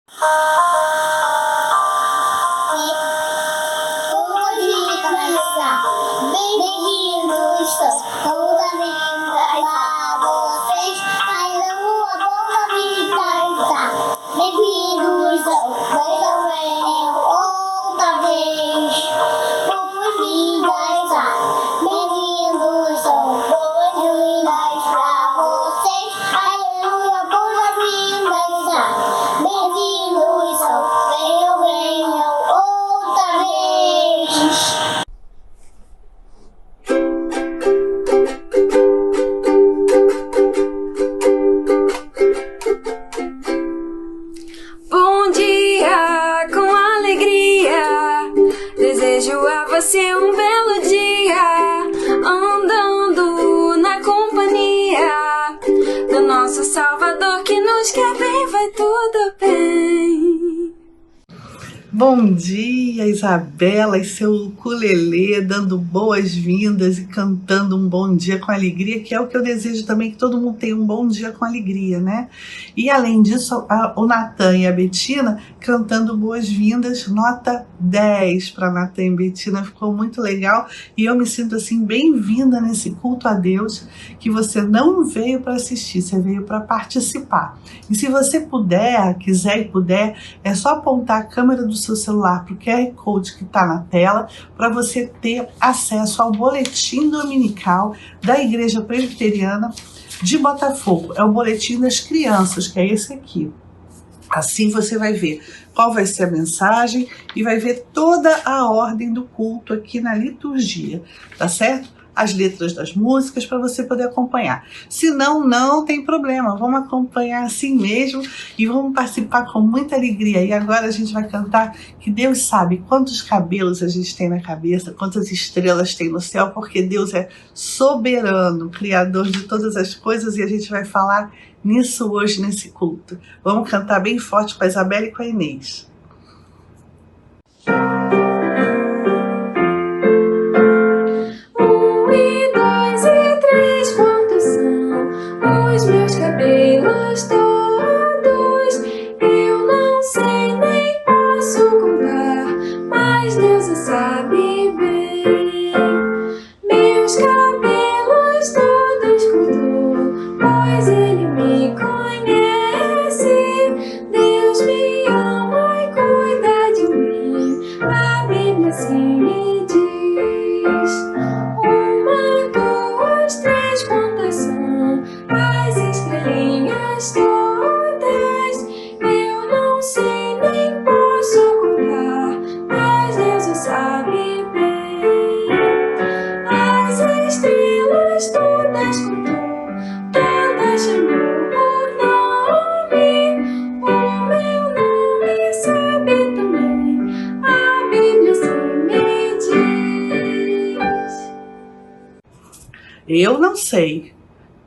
Bem-vindos toda linda a vocês. Aleluia, boa vida. Bem-vindos venham outra vez. Boas-vindas bem-vindos boas-vindas pra vocês. Aleluia, boas-vindas bem-vindos venham outra vez. Bom dia, com alegria, desejo a você um belo dia, andando na companhia do nosso Salvador que nos quer bem, vai tudo bem. Bom dia, Isabela e seu ukulele, dando boas-vindas e cantando um bom dia com alegria, que é o que eu desejo também, que todo mundo tenha um bom dia com alegria, né? E além disso, o Natan e a Betina cantando boas-vindas, nota 10 para Natan e Betina, ficou muito legal e eu me sinto assim bem-vinda nesse culto a Deus, que você não veio para assistir, você veio para participar. E se você quiser e puder, é só apontar a câmera do seu celular para o QR Code que está na tela para você ter acesso ao boletim dominical da Igreja Presbiteriana de Botafogo. É o boletim das crianças, que é esse aqui. Assim você vai ver qual vai ser a mensagem e vai ver toda a ordem do culto aqui na liturgia, tá certo? As letras das músicas para você poder acompanhar. Se não, não tem problema, vamos acompanhar assim mesmo e vamos participar com muita alegria. E agora a gente vai cantar que Deus sabe quantos cabelos a gente tem na cabeça, quantas estrelas tem no céu, porque Deus é soberano, criador de todas as coisas, e a gente vai falar nisso hoje, nesse culto. Vamos cantar bem forte com a Isabela e com a Inês. Os meus cabelos todos, eu não sei nem posso contar, mas Deus sabe bem. Meus cabelos todos contou, pois Ele me conhece. Deus me ama e cuida de mim, a Bíblia assim me diz. 1, 2, 3, quantas são as estrelinhas todas? Eu não sei nem posso contar, mas Deus sabe bem. As estrelas todas contou, todas chamou por nome. O meu nome sabe também, a Bíblia assim me diz. Eu não sei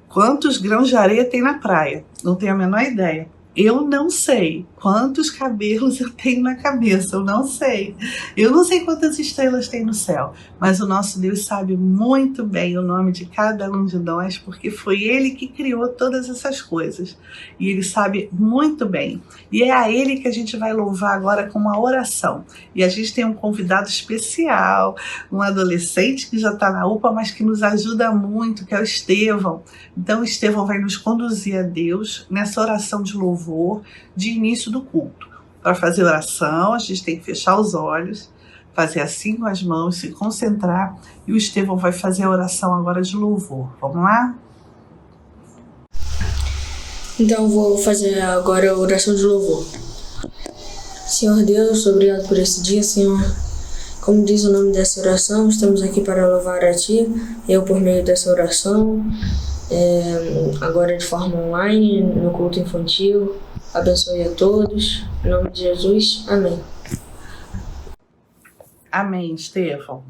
quantos grãos de areia tem na praia, não tenho a menor ideia. Eu não sei quantos cabelos eu tenho na cabeça, eu não sei. Eu não sei quantas estrelas tem no céu, mas o nosso Deus sabe muito bem o nome de cada um de nós, porque foi Ele que criou todas essas coisas. E Ele sabe muito bem. E é a Ele que a gente vai louvar agora com uma oração. E a gente tem um convidado especial, um adolescente que já está na UPA, mas que nos ajuda muito, que é o Estevão. Então o Estevão vai nos conduzir a Deus nessa oração de louvor, de início do culto. Para fazer oração, a gente tem que fechar os olhos, fazer assim com as mãos, se concentrar, e o Estevão vai fazer a oração agora de louvor. Vamos lá? Então vou fazer agora a oração de louvor. Senhor Deus, obrigado por esse dia, Senhor. Como diz o nome dessa oração, estamos aqui para louvar a Ti, eu por meio dessa oração, agora de forma online, no culto infantil. Abençoe a todos, em nome de Jesus, amém. Amém, Estevão.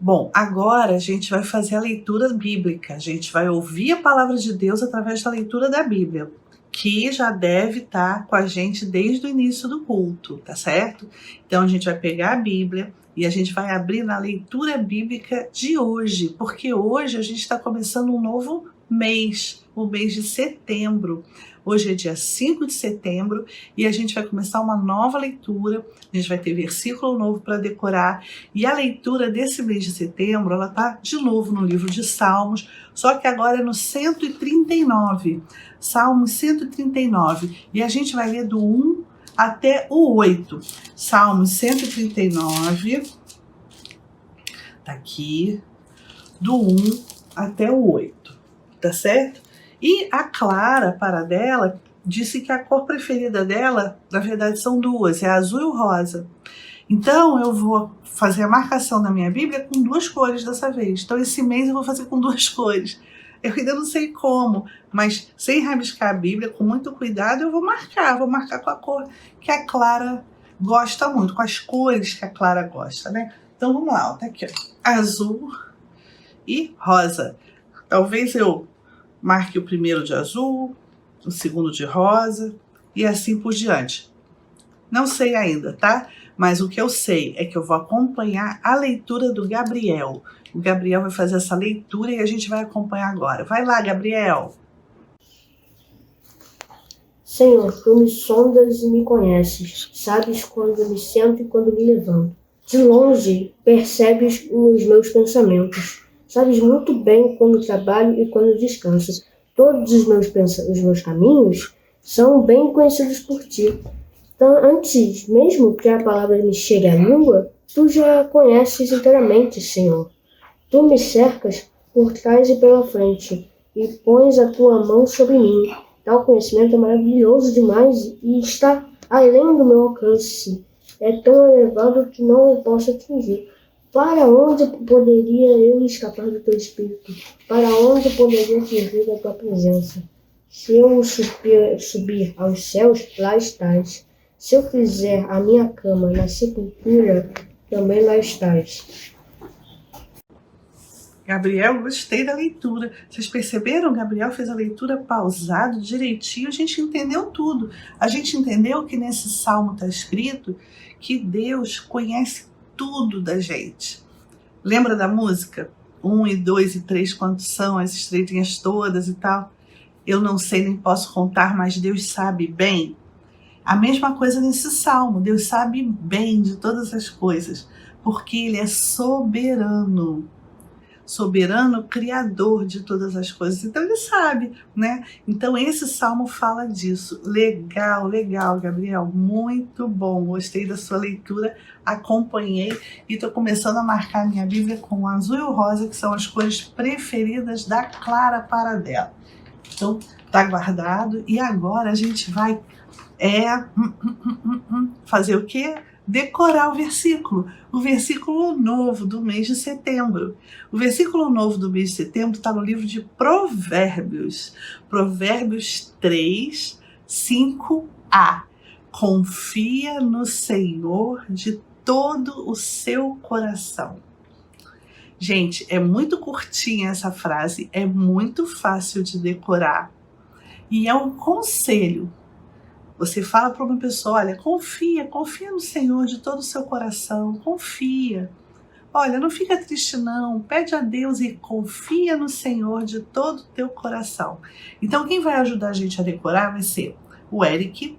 Bom, agora a gente vai fazer a leitura bíblica, a gente vai ouvir a palavra de Deus através da leitura da Bíblia, que já deve estar com a gente desde o início do culto, tá certo? Então a gente vai pegar a Bíblia e a gente vai abrir na leitura bíblica de hoje, porque hoje a gente está começando um novo mês, o mês de setembro. Hoje é dia 5 de setembro e a gente vai começar uma nova leitura. A gente vai ter versículo novo para decorar. E a leitura desse mês de setembro, ela está de novo no livro de Salmos, só que agora é no 139. Salmos 139. E a gente vai ler do 1 até o 8. Salmos 139. Tá aqui. Do 1 até o 8. Tá certo? E a Clara Paradela disse que a cor preferida dela, na verdade, são duas, é azul e o rosa. Então, eu vou fazer a marcação na minha Bíblia com duas cores dessa vez. Então, esse mês eu vou fazer com duas cores. Eu ainda não sei como, mas sem rabiscar a Bíblia, com muito cuidado, eu vou marcar com a cor que a Clara gosta muito, com as cores que a Clara gosta, né? Então, vamos lá, ó, tá aqui, ó, azul e rosa. Talvez eu marque o primeiro de azul, o segundo de rosa e assim por diante. Não sei ainda, tá? Mas o que eu sei é que eu vou acompanhar a leitura do Gabriel. O Gabriel vai fazer essa leitura e a gente vai acompanhar agora. Vai lá, Gabriel. Senhor, tu me sondas e me conheces. Sabes quando me sento e quando me levanto. De longe percebes os meus pensamentos. Sabes muito bem quando trabalho e quando descanso. Todos os meus caminhos são bem conhecidos por ti. Então, antes mesmo que a palavra me chegue à língua, tu já conheces inteiramente, Senhor. Tu me cercas por trás e pela frente, e pões a tua mão sobre mim. Tal conhecimento é maravilhoso demais e está além do meu alcance. É tão elevado que não o posso atingir. Para onde poderia eu escapar do teu espírito? Para onde poderia fugir da tua presença? Se eu subir aos céus, lá estás. Se eu fizer a minha cama na sepultura, também lá estás. Gabriel, gostei da leitura. Vocês perceberam? Gabriel fez a leitura pausado, direitinho. A gente entendeu tudo. A gente entendeu que nesse salmo está escrito que Deus conhece tudo da gente. Lembra da música? 1 e 2 e 3, quantos são as estrelinhas todas e tal? Eu não sei, nem posso contar, mas Deus sabe bem. A mesma coisa nesse salmo. Deus sabe bem de todas as coisas, porque Ele é soberano. Soberano, criador de todas as coisas. Então Ele sabe, né? Então esse salmo fala disso. Legal, legal, Gabriel. Muito bom. Gostei da sua leitura, acompanhei e estou começando a marcar minha Bíblia com o azul e o rosa, que são as cores preferidas da Clara Paradela. Então, tá guardado. E agora a gente vai fazer o quê? Decorar o versículo novo do mês de setembro. O versículo novo do mês de setembro está no livro de Provérbios. Provérbios 3, 5a. Confia no Senhor de todo o seu coração. Gente, é muito curtinha essa frase, é muito fácil de decorar. E é um conselho. Você fala para uma pessoa, olha, confia no Senhor de todo o seu coração, confia. Olha, não fica triste não, pede a Deus e confia no Senhor de todo o teu coração. Então quem vai ajudar a gente a decorar vai ser o Eric,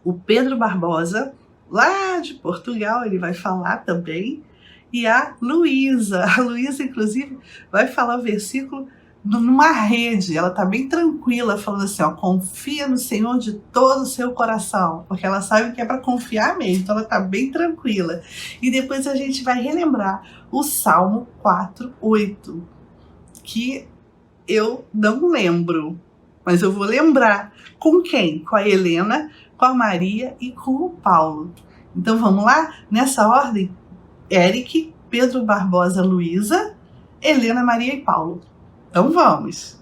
o Pedro Barbosa, lá de Portugal, ele vai falar também, e a Luísa. A Luísa, inclusive, vai falar o versículo numa rede, ela tá bem tranquila, falando assim, ó, confia no Senhor de todo o seu coração, porque ela sabe que é para confiar mesmo, então ela tá bem tranquila. E depois a gente vai relembrar o Salmo 4:8, que eu não lembro, mas eu vou lembrar. Com quem? Com a Helena, com a Maria e com o Paulo. Então vamos lá? Nessa ordem, Eric, Pedro Barbosa, Luísa, Helena, Maria e Paulo. Então vamos.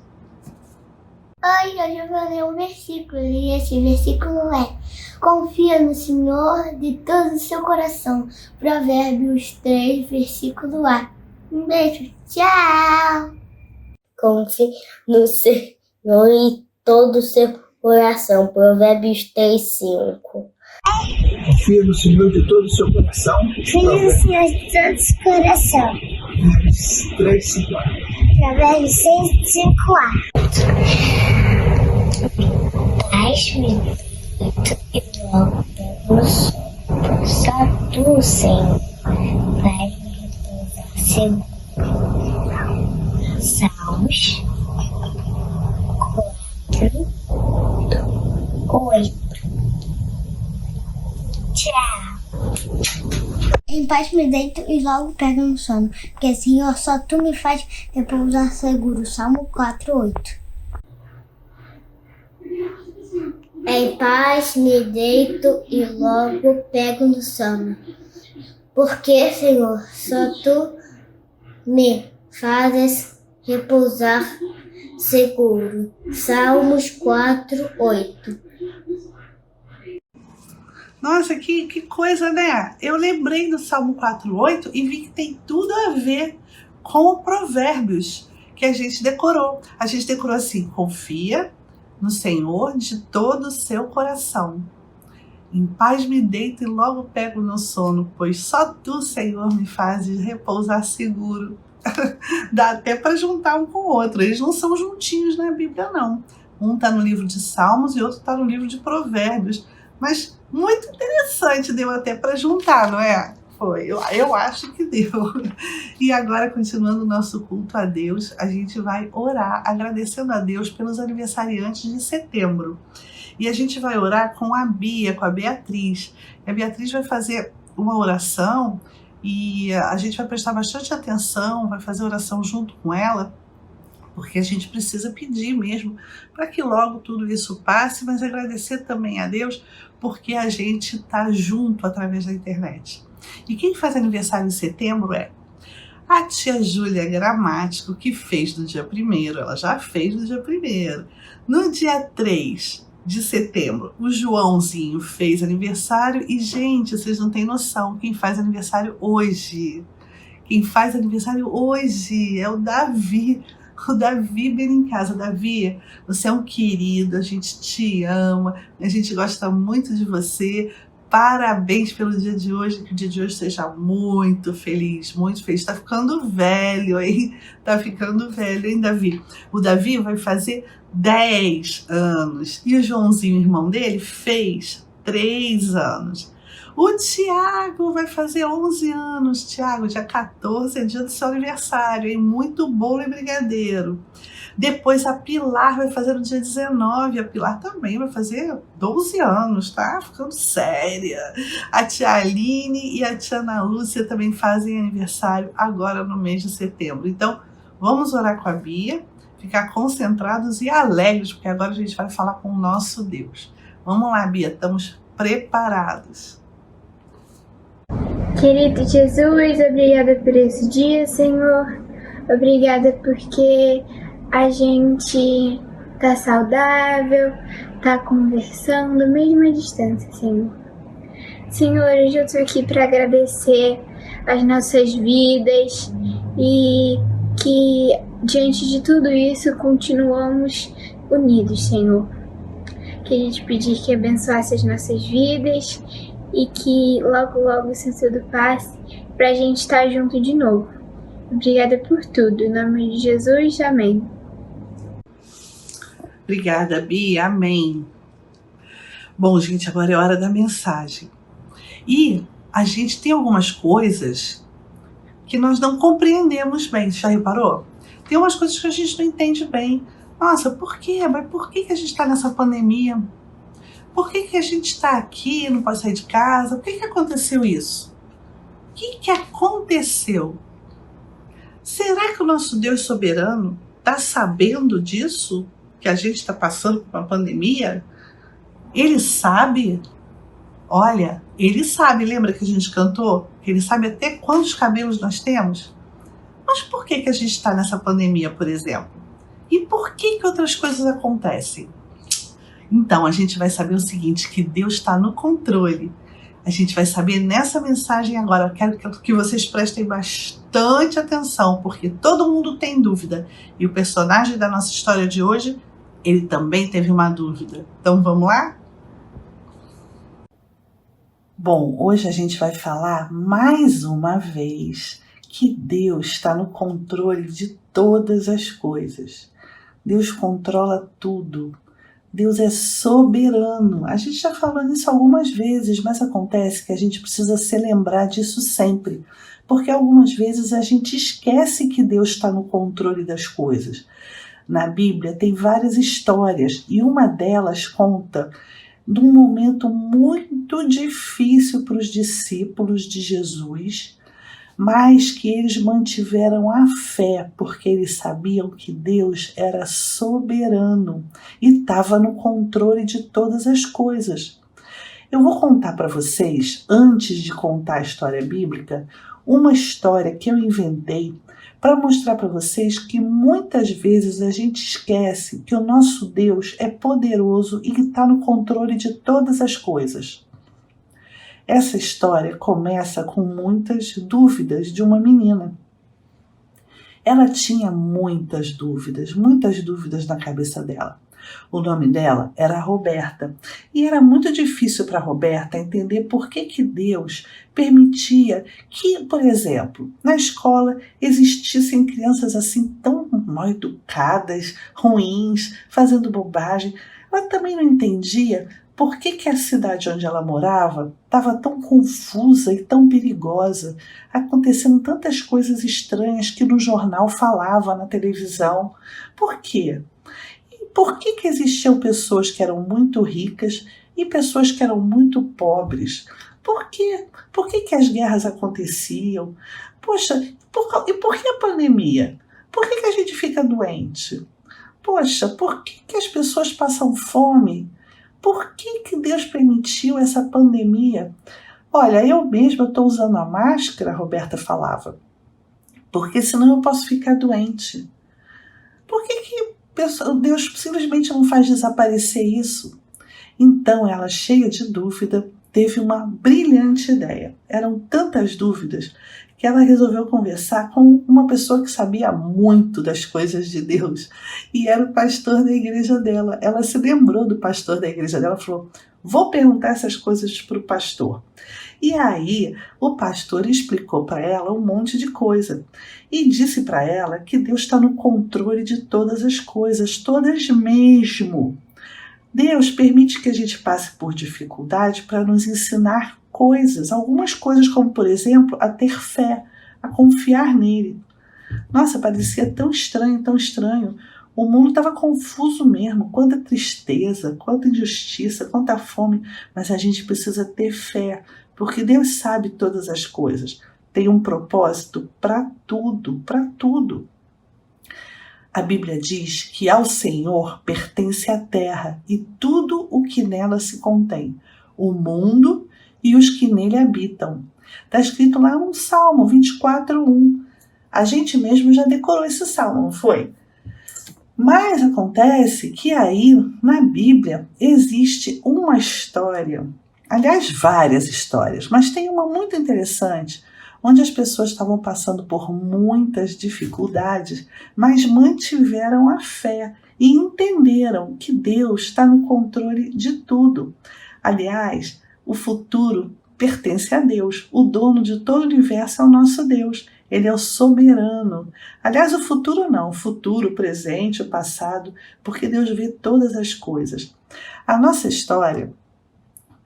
Hoje eu vou ler um versículo e esse versículo é: confia no Senhor de todo o seu coração. Provérbios 3, versículo A. Um beijo, tchau! Confie no Senhor de todo o seu coração. Provérbios 3, 5. Confia no Senhor de todo o seu coração. Confia no Senhor de todo o seu coração. Provérbios 3, 5. Provérbios 6, 5 Paz-me e logo pego no sono. Só tu, Senhor, vai me repousar seguro. Salmos 4, 8. Tchau. Em paz me deito e logo pego no sono, porque Senhor, só tu me faz repousar seguro. Salmo 4, 8. Em paz me deito e logo pego no sono, porque Senhor, só tu me fazes repousar seguro. Salmos 4, 8. Nossa, que coisa, né? Eu lembrei do Salmo 4:8 e vi que tem tudo a ver com o Provérbios que a gente decorou. A gente decorou assim: confia no Senhor de todo o seu coração. Em paz me deito e logo pego no sono, pois só tu, Senhor, me fazes repousar seguro. Dá até para juntar um com o outro. Eles não são juntinhos na Bíblia, não. Um está no livro de Salmos e outro está no livro de Provérbios. Mas muito interessante, deu até para juntar, não é? Foi, eu acho que deu. E agora, continuando o nosso culto a Deus, a gente vai orar agradecendo a Deus pelos aniversariantes de setembro. E a gente vai orar com a Bia, com a Beatriz. A Beatriz vai fazer uma oração e a gente vai prestar bastante atenção, vai fazer oração junto com ela, porque a gente precisa pedir mesmo para que logo tudo isso passe, mas agradecer também a Deus porque a gente está junto através da internet. E quem faz aniversário em setembro é a tia Júlia Gramático, que fez no dia 1º, ela já fez no dia 1º. No dia 3 de setembro, o Joãozinho fez aniversário e, gente, vocês não têm noção, quem faz aniversário hoje. Quem faz aniversário hoje é o Davi. O Davi Benincasa. Davi, você é um querido, a gente te ama, a gente gosta muito de você. Parabéns pelo dia de hoje, que o dia de hoje seja muito feliz, muito feliz. Tá ficando velho, hein? Tá ficando velho, hein, Davi? O Davi vai fazer 10 anos e o Joãozinho, irmão dele, fez 3 anos. O Tiago vai fazer 11 anos. Tiago, dia 14 é dia do seu aniversário, hein? Muito bolo e brigadeiro. Depois a Pilar vai fazer no dia 19. A Pilar também vai fazer 12 anos, tá? Ficando séria. A tia Aline e a tia Ana Lúcia também fazem aniversário agora no mês de setembro. Então, vamos orar com a Bia, ficar concentrados e alegres, porque agora a gente vai falar com o nosso Deus. Vamos lá, Bia, estamos preparados. Querido Jesus, obrigada por esse dia, Senhor. Obrigada porque a gente tá saudável, tá conversando, mesmo à distância, Senhor. Senhor, hoje eu tô aqui para agradecer as nossas vidas e que diante de tudo isso continuamos unidos, Senhor. Queria te pedir que abençoasse as nossas vidas e que logo, logo isso tudo passe pra gente estar junto de novo. Obrigada por tudo. Em nome de Jesus, amém. Obrigada, Bia, amém. Bom, gente, agora é hora da mensagem. E a gente tem algumas coisas que nós não compreendemos bem, já reparou? Tem umas coisas que a gente não entende bem. Nossa, por quê? Mas por que a gente está nessa pandemia? Por que a gente está aqui, não pode sair de casa? Por que aconteceu isso? O que aconteceu? Será que o nosso Deus soberano está sabendo disso? Que a gente está passando por uma pandemia? Ele sabe? Olha, ele sabe. Lembra que a gente cantou? Que ele sabe até quantos cabelos nós temos? Mas por que a gente está nessa pandemia, por exemplo? E por que outras coisas acontecem? Então, a gente vai saber o seguinte, que Deus está no controle. A gente vai saber nessa mensagem agora. Eu quero que vocês prestem bastante atenção, porque todo mundo tem dúvida. E o personagem da nossa história de hoje, ele também teve uma dúvida. Então, vamos lá? Bom, hoje a gente vai falar mais uma vez que Deus está no controle de todas as coisas. Deus controla tudo. Deus é soberano. A gente já falou nisso algumas vezes, mas acontece que a gente precisa se lembrar disso sempre, porque algumas vezes a gente esquece que Deus está no controle das coisas. Na Bíblia tem várias histórias e uma delas conta de um momento muito difícil para os discípulos de Jesus, mas que eles mantiveram a fé, porque eles sabiam que Deus era soberano e estava no controle de todas as coisas. Eu vou contar para vocês, antes de contar a história bíblica, uma história que eu inventei para mostrar para vocês que muitas vezes a gente esquece que o nosso Deus é poderoso e que está no controle de todas as coisas. Essa história começa com muitas dúvidas de uma menina. Ela tinha muitas dúvidas na cabeça dela. O nome dela era Roberta e era muito difícil para Roberta entender por que Deus permitia que, por exemplo, na escola existissem crianças assim tão mal educadas, ruins, fazendo bobagem. Ela também não entendia por que a cidade onde ela morava estava tão confusa e tão perigosa, acontecendo tantas coisas estranhas que no jornal falava, na televisão. Por quê? Por que existiam pessoas que eram muito ricas e pessoas que eram muito pobres? Por quê? Por que as guerras aconteciam? Poxa, e por que a pandemia? Por que a gente fica doente? Poxa, por que as pessoas passam fome? Por que Deus permitiu essa pandemia? Olha, eu mesma estou usando a máscara, a Roberta falava, porque senão eu posso ficar doente. Por que Deus simplesmente não faz desaparecer isso? Então ela, cheia de dúvida, teve uma brilhante ideia. Eram tantas dúvidas que ela resolveu conversar com uma pessoa que sabia muito das coisas de Deus e era o pastor da igreja dela. Ela se lembrou do pastor da igreja dela e falou: vou perguntar essas coisas para o pastor. E aí o pastor explicou para ela um monte de coisa e disse para ela que Deus está no controle de todas as coisas, todas mesmo. Deus permite que a gente passe por dificuldade para nos ensinar coisas, algumas coisas como, por exemplo, a ter fé, a confiar nele. Nossa, parecia tão estranho, tão estranho. O mundo estava confuso mesmo, quanta tristeza, quanta injustiça, quanta fome, mas a gente precisa ter fé, porque Deus sabe todas as coisas. Tem um propósito para tudo, para tudo. A Bíblia diz que ao Senhor pertence a terra e tudo o que nela se contém, o mundo e os que nele habitam. Está escrito lá no Salmo 24:1. A gente mesmo já decorou esse salmo, não foi? Mas acontece que aí, na Bíblia, existe uma história, aliás, várias histórias, mas tem uma muito interessante, onde as pessoas estavam passando por muitas dificuldades, mas mantiveram a fé e entenderam que Deus está no controle de tudo. Aliás, o futuro pertence a Deus. O dono de todo o universo é o nosso Deus. Ele é o soberano. Aliás, o futuro não. O futuro, o presente, o passado, porque Deus vê todas as coisas. A nossa história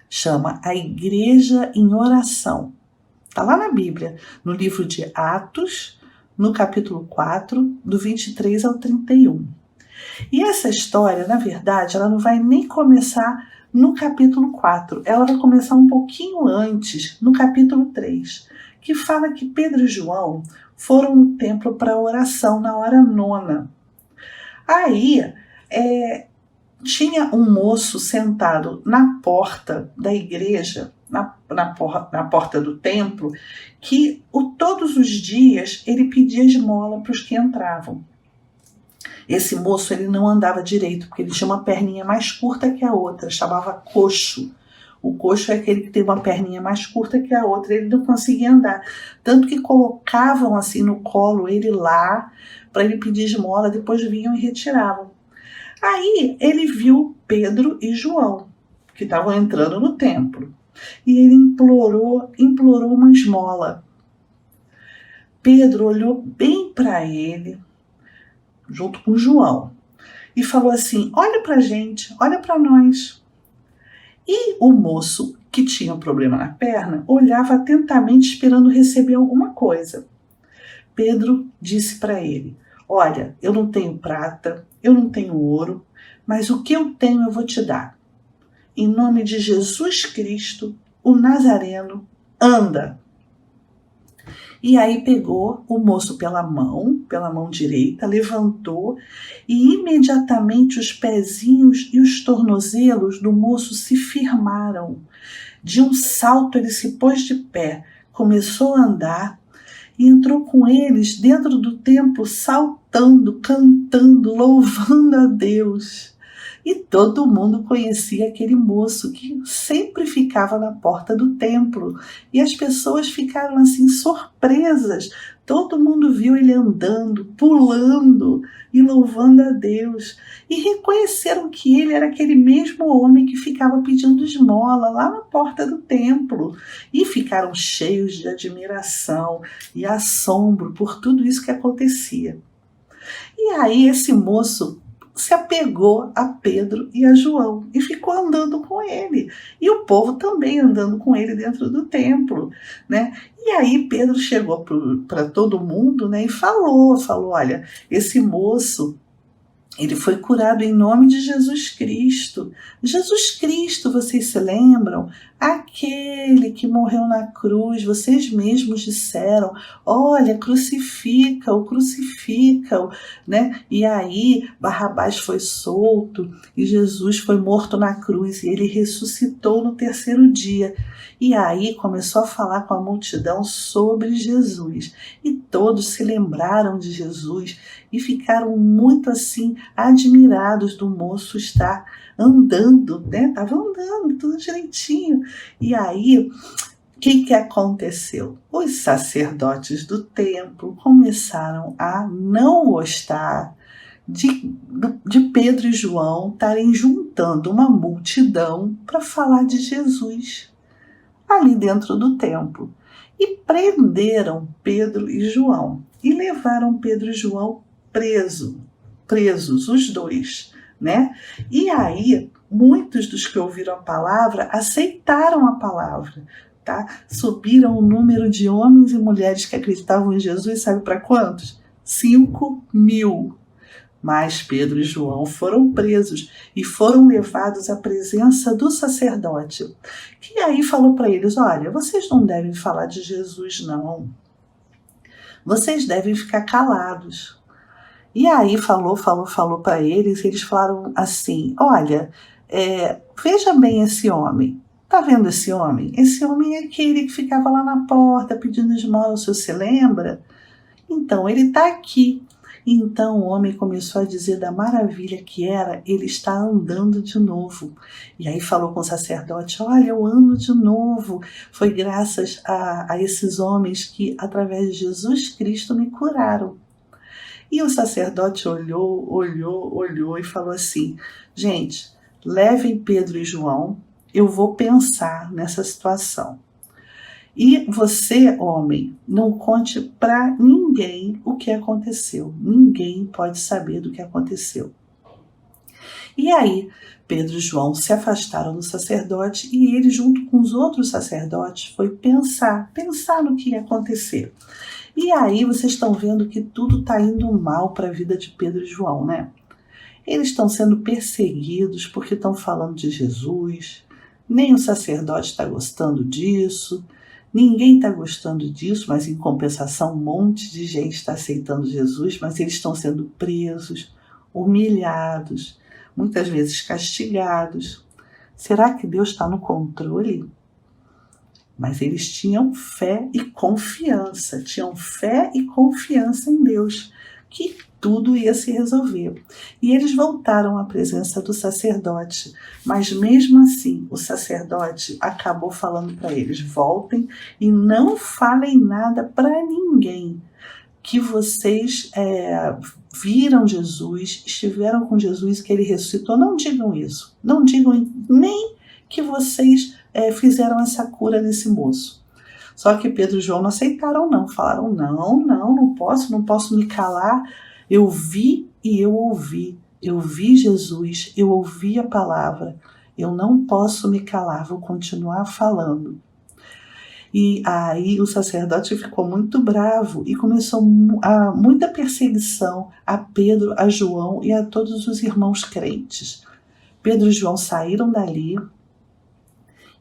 chama A Igreja em Oração. Está lá na Bíblia, no livro de Atos, no capítulo 4, do 23 ao 31. E essa história, na verdade, ela não vai nem começar no capítulo 4, ela vai começar um pouquinho antes, no capítulo 3, que fala que Pedro e João foram no templo para oração na hora 9. Aí, tinha um moço sentado na porta da igreja, na porta do templo, que todos os dias ele pedia esmola para os que entravam. Esse moço, ele não andava direito, porque ele tinha uma perninha mais curta que a outra, chamava coxo. O coxo é aquele que tem uma perninha mais curta que a outra, ele não conseguia andar. Tanto que colocavam assim no colo ele lá, para ele pedir esmola, depois vinham e retiravam. Aí ele viu Pedro e João, que estavam entrando no templo. E ele implorou uma esmola. Pedro olhou bem para ele, junto com João, e falou assim: olha para a gente, olha para nós. E o moço, que tinha um problema na perna, olhava atentamente esperando receber alguma coisa. Pedro disse para ele: olha, eu não tenho prata, eu não tenho ouro, mas o que eu tenho eu vou te dar. Em nome de Jesus Cristo, o Nazareno, anda. E aí pegou o moço pela mão direita, levantou e imediatamente os pezinhos e os tornozelos do moço se firmaram. De um salto ele se pôs de pé, começou a andar e entrou com eles dentro do templo, saltando, cantando, louvando a Deus. E todo mundo conhecia aquele moço que sempre ficava na porta do templo. E as pessoas ficaram assim surpresas. Todo mundo viu ele andando, pulando e louvando a Deus. E reconheceram que ele era aquele mesmo homem que ficava pedindo esmola lá na porta do templo. E ficaram cheios de admiração e assombro por tudo isso que acontecia. E aí esse moço se apegou a Pedro e a João e ficou andando com ele. E o povo também andando com ele dentro do templo, né? E aí Pedro chegou para todo mundo, né, e falou, olha, esse moço, ele foi curado em nome de Jesus Cristo. Jesus Cristo, vocês se lembram? Aquele que morreu na cruz, vocês mesmos disseram, olha, crucifica-o, né? E aí Barrabás foi solto e Jesus foi morto na cruz e ele ressuscitou no terceiro dia. E aí começou a falar com a multidão sobre Jesus. E todos se lembraram de Jesus e ficaram muito assim admirados do moço estar andando, né? Estava andando tudo direitinho. E aí, o que aconteceu? Os sacerdotes do templo começaram a não gostar de Pedro e João estarem juntando uma multidão para falar de Jesus ali dentro do templo. E prenderam Pedro e João e levaram Pedro e João presos, os dois, né? E aí, muitos dos que ouviram a palavra aceitaram a palavra, tá? Subiram o número de homens e mulheres que acreditavam em Jesus, sabe para quantos? 5.000. Mas Pedro e João foram presos e foram levados à presença do sacerdote, que aí falou para eles: olha, vocês não devem falar de Jesus, não. Vocês devem ficar calados. E aí falou para eles, eles falaram assim: olha, veja bem esse homem. Tá vendo esse homem? Esse homem é aquele que ficava lá na porta pedindo esmola, o senhor se lembra? Então, ele está aqui. Então o homem começou a dizer da maravilha que era ele estar andando de novo. E aí falou com o sacerdote: olha, eu ando de novo. Foi graças a esses homens que, através de Jesus Cristo, me curaram. E o sacerdote olhou e falou assim: gente, levem Pedro e João, eu vou pensar nessa situação. E você, homem, não conte para ninguém o que aconteceu. Ninguém pode saber do que aconteceu. E aí, Pedro e João se afastaram do sacerdote e ele, junto com os outros sacerdotes, foi pensar no que ia acontecer. E aí vocês estão vendo que tudo está indo mal para a vida de Pedro e João, né? Eles estão sendo perseguidos porque estão falando de Jesus, nem o sacerdote está gostando disso, ninguém está gostando disso, mas em compensação um monte de gente está aceitando Jesus, mas eles estão sendo presos, humilhados, muitas vezes castigados. Será que Deus está no controle? Mas eles tinham fé e confiança em Deus, que tudo ia se resolver. E eles voltaram à presença do sacerdote, mas mesmo assim o sacerdote acabou falando para eles: voltem e não falem nada para ninguém, que vocês viram Jesus, estiveram com Jesus, que ele ressuscitou. Não digam isso, não digam nem que vocês fizeram essa cura nesse moço. Só que Pedro e João não aceitaram não, falaram não posso me calar. Eu vi e eu vi Jesus, eu ouvi a palavra, eu não posso me calar, vou continuar falando. E aí o sacerdote ficou muito bravo e começou muita perseguição a Pedro, a João e a todos os irmãos crentes. Pedro e João saíram dali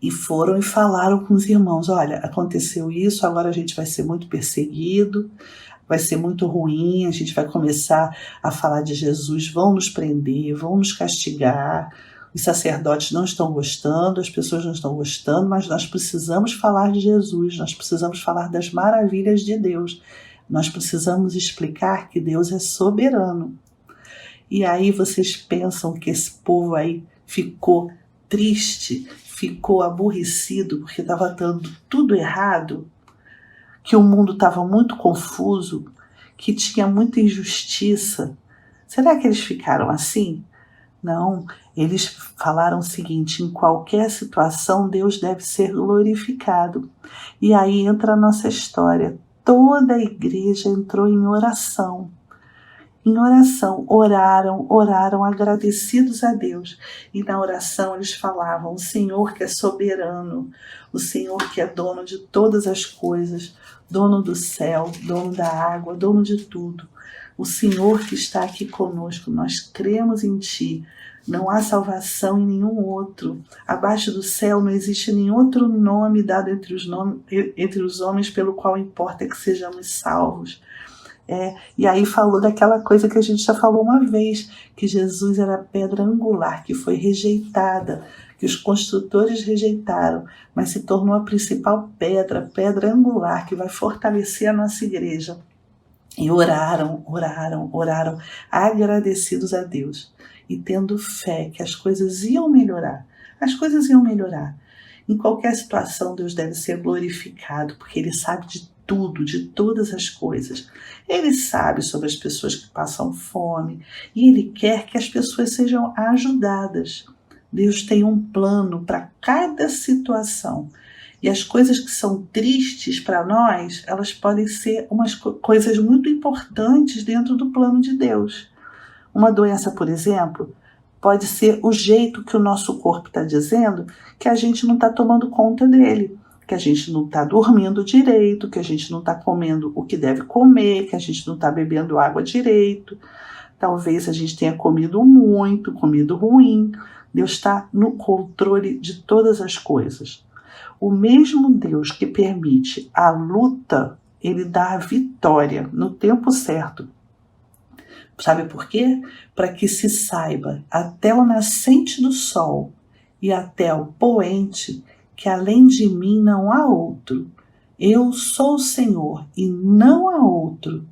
e foram e falaram com os irmãos: olha, aconteceu isso, agora a gente vai ser muito perseguido, vai ser muito ruim, a gente vai começar a falar de Jesus, vão nos prender, vão nos castigar. Os sacerdotes não estão gostando, as pessoas não estão gostando, mas nós precisamos falar de Jesus, nós precisamos falar das maravilhas de Deus, nós precisamos explicar que Deus é soberano. E aí vocês pensam que esse povo aí ficou triste, ficou aborrecido porque estava dando tudo errado, que o mundo estava muito confuso, que tinha muita injustiça? Será que eles ficaram assim? Não, eles falaram o seguinte: em qualquer situação Deus deve ser glorificado. E aí entra a nossa história. Toda a igreja entrou em oração. Oraram agradecidos a Deus. E na oração eles falavam: o Senhor que é soberano, o Senhor que é dono de todas as coisas, dono do céu, dono da água, dono de tudo. O Senhor que está aqui conosco, nós cremos em Ti. Não há salvação em nenhum outro. Abaixo do céu não existe nenhum outro nome dado entre os homens pelo qual importa que sejamos salvos. E aí falou daquela coisa que a gente já falou uma vez, que Jesus era a pedra angular, que foi rejeitada, que os construtores rejeitaram, mas se tornou a principal pedra angular, que vai fortalecer a nossa igreja. E oraram, agradecidos a Deus, e tendo fé que as coisas iam melhorar. As coisas iam melhorar. Em qualquer situação, Deus deve ser glorificado, porque Ele sabe de tudo, de todas as coisas. Ele sabe sobre as pessoas que passam fome, e Ele quer que as pessoas sejam ajudadas. Deus tem um plano para cada situação. E as coisas que são tristes para nós, elas podem ser umas coisas muito importantes dentro do plano de Deus. Uma doença, por exemplo, pode ser o jeito que o nosso corpo está dizendo que a gente não está tomando conta dele, que a gente não está dormindo direito, que a gente não está comendo o que deve comer, que a gente não está bebendo água direito. Talvez a gente tenha comido muito, comido ruim. Deus está no controle de todas as coisas. O mesmo Deus que permite a luta, Ele dá a vitória no tempo certo. Sabe por quê? Para que se saiba até o nascente do sol e até o poente que além de mim não há outro. Eu sou o Senhor e não há outro.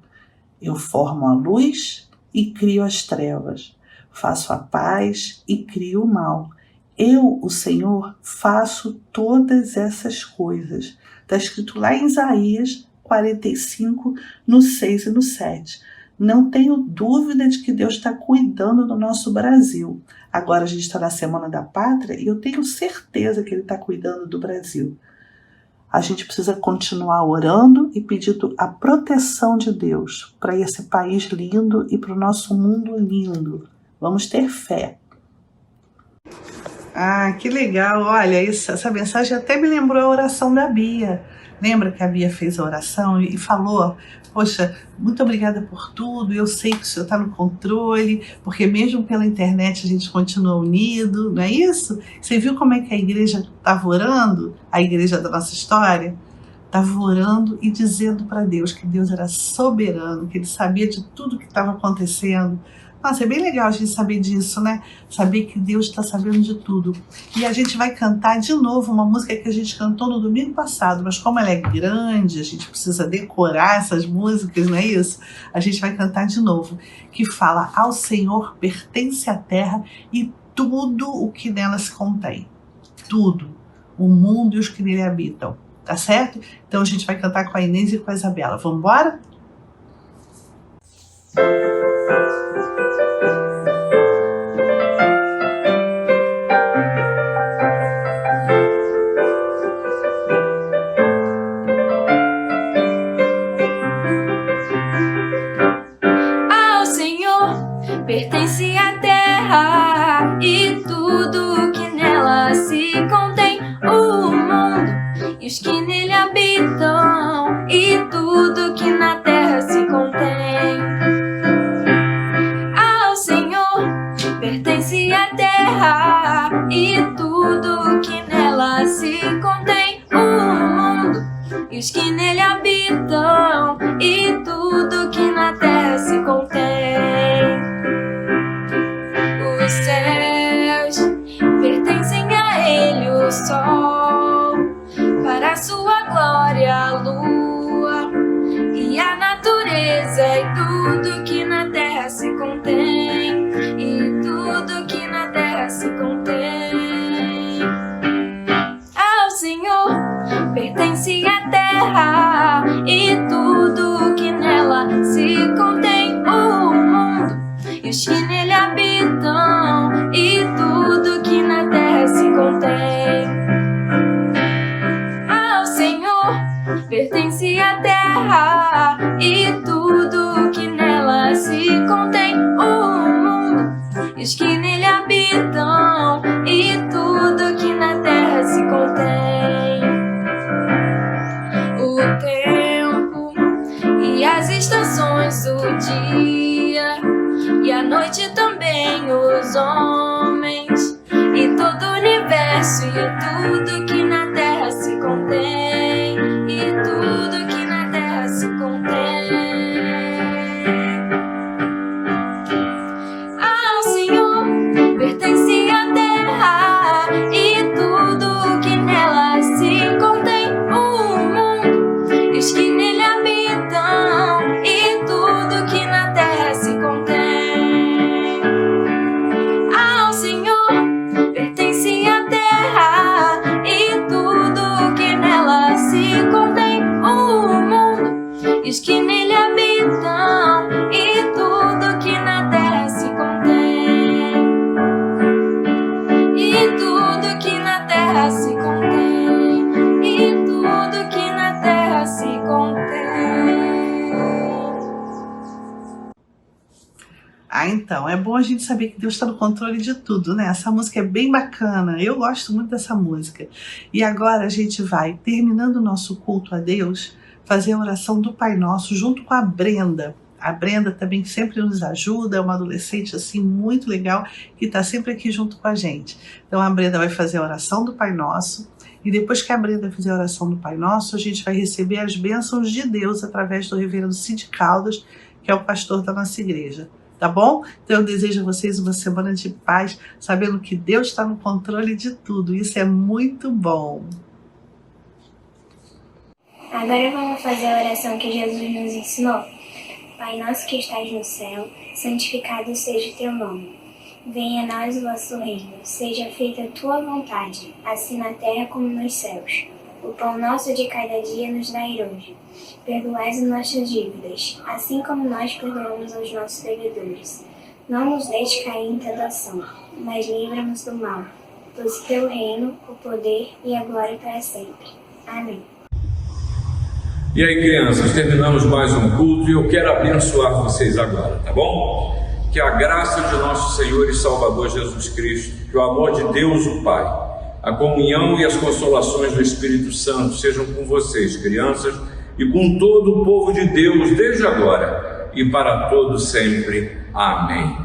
Eu formo a luz e crio as trevas. Faço a paz e crio o mal. Eu, o Senhor, faço todas essas coisas. Está escrito lá em Isaías 45, no 6 e no 7. Não tenho dúvida de que Deus está cuidando do nosso Brasil. Agora a gente está na Semana da Pátria e eu tenho certeza que Ele está cuidando do Brasil. A gente precisa continuar orando e pedindo a proteção de Deus para esse país lindo e para o nosso mundo lindo. Vamos ter fé. Ah, que legal. Olha, essa mensagem até me lembrou a oração da Bia. Lembra que a Bia fez a oração e falou: poxa, muito obrigada por tudo, eu sei que o Senhor está no controle, porque mesmo pela internet a gente continua unido, não é isso? Você viu como é que a igreja estava orando? A igreja da nossa história? Estava orando e dizendo para Deus que Deus era soberano, que Ele sabia de tudo que estava acontecendo. Nossa, é bem legal a gente saber disso, né? Saber que Deus está sabendo de tudo. E a gente vai cantar de novo uma música que a gente cantou no domingo passado, mas como ela é grande, a gente precisa decorar essas músicas, não é isso? A gente vai cantar de novo, que fala: ao Senhor pertence a terra e tudo o que nela se contém. Tudo. O mundo e os que nele habitam. Tá certo? Então a gente vai cantar com a Inês e com a Isabela. Vamos embora? tudo que na terra se contém. Ao Senhor pertence a terra e tudo que nela se contém. O mundo e os que nele habitam e tudo que na terra se contém. Os céus pertencem a ele, o sol, para a sua glória, a lua e a natureza e tudo que na terra se contém, e tudo que na terra se contém. Ao Senhor pertence a terra e tudo que nela se contém. O mundo e os que nele habitam e tudo que na terra se contém. Ao Senhor pertence a terra e tudo que nela se contém. O mundo e os que nele habitam e tudo que na terra se contém. O tempo e as estações, o dia e a noite também, os homens e todo o universo e tudo que na terra se contém, e tudo que na terra se contém. Ao Senhor pertence a terra e tudo que nela se contém. O mundo e os que nele habitam e tudo que na terra se contém. Ao Senhor pertence a terra e tudo que nela se contém. O mundo e os que nele habitam e tudo que na terra se contém, e tudo que na terra se contém, e tudo que na terra se contém. Então, é bom a gente saber que Deus está no controle de tudo, né? Essa música é bem bacana, eu gosto muito dessa música. E agora a gente vai, terminando o nosso culto a Deus, fazer a oração do Pai Nosso junto com a Brenda. A Brenda também sempre nos ajuda, é uma adolescente assim muito legal, que está sempre aqui junto com a gente. Então a Brenda vai fazer a oração do Pai Nosso, e depois que a Brenda fizer a oração do Pai Nosso, a gente vai receber as bênçãos de Deus através do reverendo Cid Caldas, que é o pastor da nossa igreja. Tá bom? Então eu desejo a vocês uma semana de paz, sabendo que Deus está no controle de tudo. Isso é muito bom. Agora vamos fazer a oração que Jesus nos ensinou. Pai nosso que estás no céu, santificado seja o teu nome. Venha a nós o vosso reino, seja feita a tua vontade, assim na terra como nos céus. O pão nosso de cada dia nos dai hoje. Perdoai as nossas dívidas, assim como nós perdoamos aos nossos devedores. Não nos deixe cair em tentação, mas livra-nos do mal. Pois o teu reino, o poder e a glória para sempre. Amém. E aí, crianças, terminamos mais um culto e eu quero abençoar vocês agora, tá bom? Que a graça de nosso Senhor e Salvador Jesus Cristo, que o amor de Deus o Pai, a comunhão e as consolações do Espírito Santo sejam com vocês, crianças, e com todo o povo de Deus, desde agora e para todo sempre. Amém.